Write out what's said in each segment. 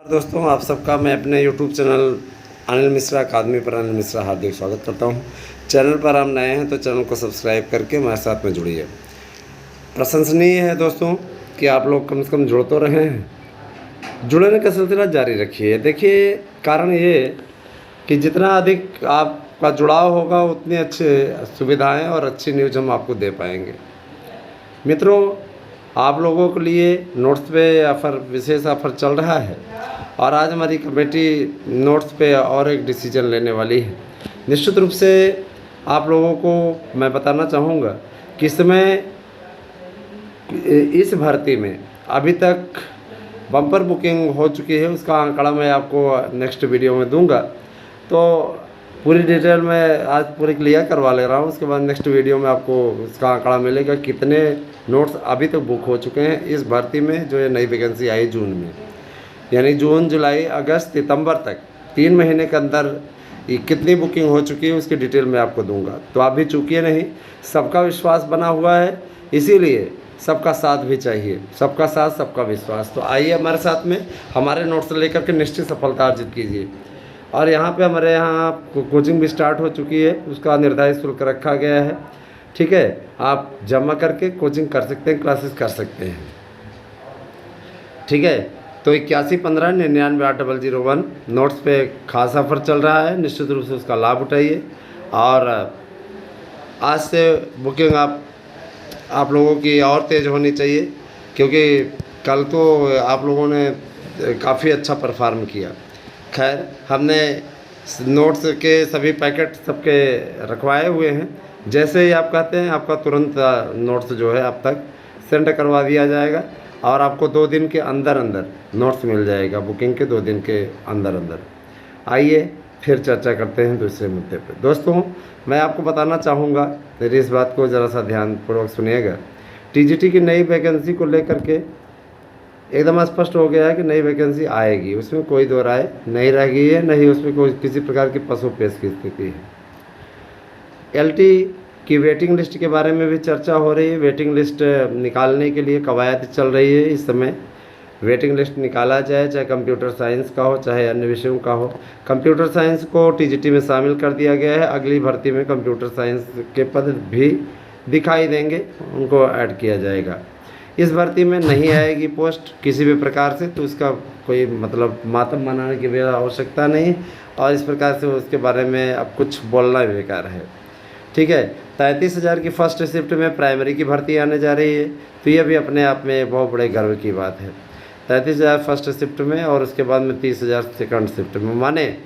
दोस्तों, आप सबका मैं अपने YouTube चैनल अनिल मिश्रा अकादमी पर अनिल मिश्रा हार्दिक स्वागत करता हूं। चैनल पर आप नए हैं तो चैनल को सब्सक्राइब करके हमारे साथ में जुड़िए। प्रशंसनीय है दोस्तों कि आप लोग कम से कम जुड़ तो रहे हैं, जुड़ने का सिलसिला जारी रखिए। देखिए, कारण ये कि जितना अधिक आपका जुड़ाव होगा उतनी अच्छी सुविधाएँ और अच्छी न्यूज़ हम आपको दे पाएंगे। मित्रों, आप लोगों के लिए नोट्स पे ऑफ़र, विशेष ऑफ़र चल रहा है और आज हमारी कमेटी नोट्स पे और एक डिसीजन लेने वाली है। निश्चित रूप से आप लोगों को मैं बताना चाहूँगा कि इस समय इस भर्ती में अभी तक बम्पर बुकिंग हो चुकी है, उसका आंकड़ा मैं आपको नेक्स्ट वीडियो में दूंगा। तो पूरी डिटेल में आज पूरी क्लियर करवा ले रहा हूँ, उसके बाद नेक्स्ट वीडियो में आपको उसका आंकड़ा मिलेगा कितने नोट्स अभी तक बुक हो चुके हैं इस भर्ती में, जो ये नई वैकेंसी आई जून में। यानी जून, जुलाई, अगस्त, सितंबर तक 3 महीने के अंदर ये कितनी बुकिंग हो चुकी है उसकी डिटेल मैं आपको दूंगा। तो आप भी चूकिए नहीं, सबका विश्वास बना हुआ है, इसीलिए सबका साथ भी चाहिए। सबका साथ, सबका विश्वास। तो आइए हमारे साथ में, हमारे नोट्स लेकर के निश्चित सफलता अर्जित कीजिए। और यहाँ पे हमारे यहाँ कोचिंग भी स्टार्ट हो चुकी है, उसका निर्धारित शुल्क रखा गया है। ठीक है, आप जमा करके कोचिंग कर सकते हैं, क्लासेस कर सकते हैं। ठीक है, तो 8115998001 नोट्स पे खास ऑफर चल रहा है, निश्चित रूप से उसका लाभ उठाइए। और आज से बुकिंग आप लोगों की और तेज़ होनी चाहिए, क्योंकि कल तो आप लोगों ने काफ़ी अच्छा परफॉर्म किया। खैर, हमने नोट्स के सभी पैकेट सबके रखवाए हुए हैं। जैसे ही आप कहते हैं, आपका तुरंत नोट्स जो है आप तक सेंड करवा दिया जाएगा और आपको 2 दिन के अंदर अंदर नोट्स मिल जाएगा, बुकिंग के 2 दिन के अंदर अंदर। आइए फिर चर्चा करते हैं दूसरे मुद्दे पर। दोस्तों, मैं आपको बताना चाहूँगा, मेरी इस बात को ज़रा सा ध्यानपूर्वक सुनिएगा। टीजीटी की नई वैकेंसी को लेकर के एकदम स्पष्ट हो गया है कि नई वैकेंसी आएगी, उसमें कोई दो राय नहीं रह गई है, नहीं उसमें कोई किसी प्रकार की पसोपेश की स्थिति है। एलटी की वेटिंग लिस्ट के बारे में भी चर्चा हो रही है। वेटिंग लिस्ट निकालने के लिए कवायद चल रही है इस समय। वेटिंग लिस्ट निकाला जाए, चाहे कंप्यूटर साइंस का हो चाहे अन्य विषयों का हो। कंप्यूटर साइंस को टीजीटी में शामिल कर दिया गया है। अगली भर्ती में कंप्यूटर साइंस के पद भी दिखाई देंगे, उनको ऐड किया जाएगा। इस भर्ती में नहीं आएगी पोस्ट किसी भी प्रकार से, तो उसका कोई मतलब मातम मनाने की भी आवश्यकता नहीं, और इस प्रकार से उसके बारे में अब कुछ बोलना भी बेकार है। ठीक है, 33,000 की फर्स्ट शिफ्ट में प्राइमरी की भर्ती आने जा रही है, तो ये भी अपने आप में बहुत बड़े गर्व की बात है। 33,000 फर्स्ट शिफ्ट में और उसके बाद में 30,000 सेकंड शिफ्ट में। माने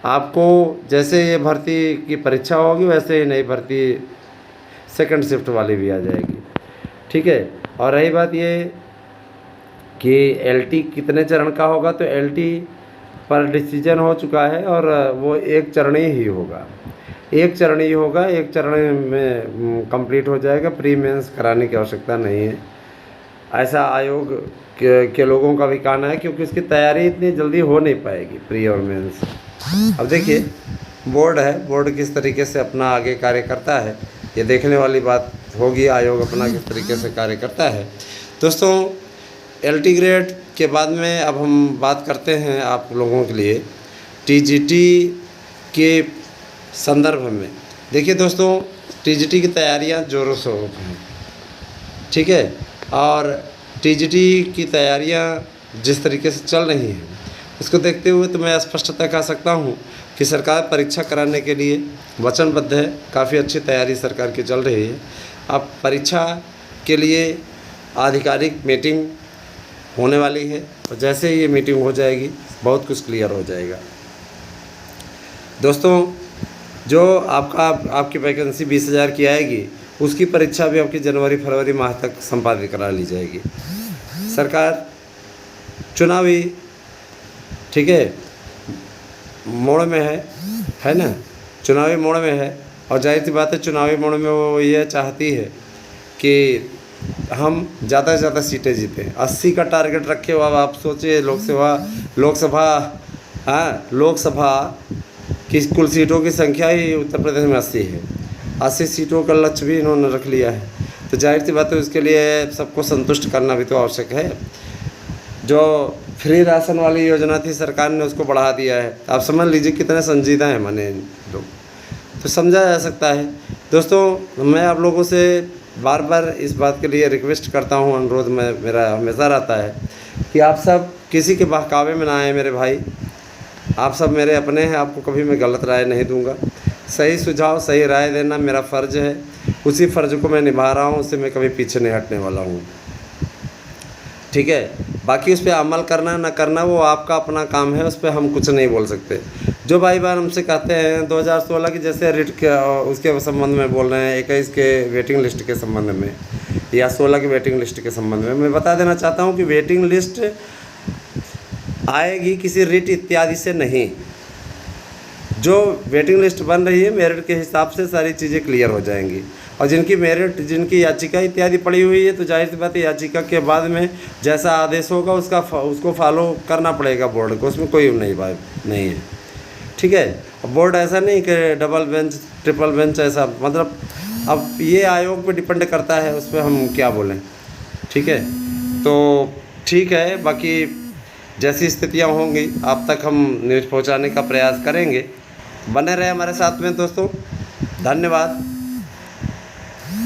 आपको जैसे ये भर्ती की परीक्षा होगी वैसे ही नई भर्ती सेकंड शिफ्ट वाली भी आ जाएगी। ठीक है, और रही बात ये कि एलटी कितने चरण का होगा, तो एलटी पर डिसीजन हो चुका है और वो एक चरणीय ही होगा। एक चरणीय होगा, एक चरण में कंप्लीट हो जाएगा। प्री मेंस कराने की आवश्यकता नहीं है, ऐसा आयोग के लोगों का भी कहना है, क्योंकि इसकी तैयारी इतनी जल्दी हो नहीं पाएगी, प्री और मेंस। अब देखिए, बोर्ड है, बोर्ड किस तरीके से अपना आगे कार्य करता है, ये देखने वाली बात होगी। आयोग अपना किस तरीके से कार्य करता है। दोस्तों, एलटी ग्रेड के बाद में अब हम बात करते हैं आप लोगों के लिए टीजीटी के संदर्भ में। देखिए दोस्तों, टीजीटी की तैयारियां ज़ोरों शोरों पर हैं। ठीक है, और टीजीटी की तैयारियां जिस तरीके से चल रही हैं, उसको देखते हुए तो मैं स्पष्टता कह सकता हूं कि सरकार परीक्षा कराने के लिए वचनबद्ध है। काफ़ी अच्छी तैयारी सरकार की चल रही है। अब परीक्षा के लिए आधिकारिक मीटिंग होने वाली है, और जैसे ही ये मीटिंग हो जाएगी बहुत कुछ क्लियर हो जाएगा। दोस्तों, जो आपकी वैकेंसी 20,000 की आएगी, उसकी परीक्षा भी आपकी जनवरी-फरवरी माह तक संपादित करा ली जाएगी। सरकार चुनावी, ठीक है, मोड़ में है ना, चुनावी मोड़ में है, और जाहिर सी बात है चुनावी मोड़ में वो ये चाहती है कि हम ज़्यादा से ज़्यादा सीटें जीतें। 80 का टारगेट रखे हो। अब आप सोचिए, लोकसभा कि कुल सीटों की संख्या ही उत्तर प्रदेश में 80 है। 80 सीटों का लक्ष्य भी इन्होंने रख लिया है, तो जाहिर सी बात है उसके लिए सबको संतुष्ट करना भी तो आवश्यक है। जो फ्री राशन वाली योजना थी सरकार ने उसको बढ़ा दिया है। आप समझ लीजिए कितने संजीदा हैं माने लोग, तो समझा जा सकता है। दोस्तों मैं आप लोगों से बार बार इस बात के लिए रिक्वेस्ट करता हूँ, अनुरोध में मेरा हमेशा रहता है कि आप सब किसी के बहकावे में ना आए मेरे भाई। आप सब मेरे अपने हैं, आपको कभी मैं गलत राय नहीं दूंगा। सही सुझाव सही राय देना मेरा फ़र्ज़ है, उसी फ़र्ज़ को मैं निभा रहा हूँ, उससे मैं कभी पीछे नहीं हटने वाला हूँ, ठीक है। बाकी उस पर अमल करना ना करना वो आपका अपना काम है, उस पर हम कुछ नहीं बोल सकते। जो भाई बहन हमसे कहते हैं 2016 की जैसे रिट के उसके संबंध में बोल रहे हैं, 21 के वेटिंग लिस्ट के संबंध में या 16 की वेटिंग लिस्ट के संबंध में, मैं बता देना चाहता हूँ कि वेटिंग लिस्ट आएगी किसी रिट इत्यादि से नहीं। जो वेटिंग लिस्ट बन रही है मेरिट के हिसाब से सारी चीज़ें क्लियर हो जाएंगी, और जिनकी मेरिट जिनकी याचिका इत्यादि पड़ी हुई है तो जाहिर सी बात है याचिका के बाद में जैसा आदेश होगा उसको फॉलो करना पड़ेगा बोर्ड को, उसमें कोई नहीं है, ठीक है। बोर्ड ऐसा नहीं कि डबल बेंच ट्रिपल बेंच ऐसा, मतलब अब ये आयोग पे डिपेंड करता है, उस पर हम क्या बोलें, ठीक है। तो ठीक है, बाकी जैसी स्थितियाँ होंगी आप तक हम न्यूज़ पहुंचाने का प्रयास करेंगे। बने रहे हमारे साथ में दोस्तों, धन्यवाद।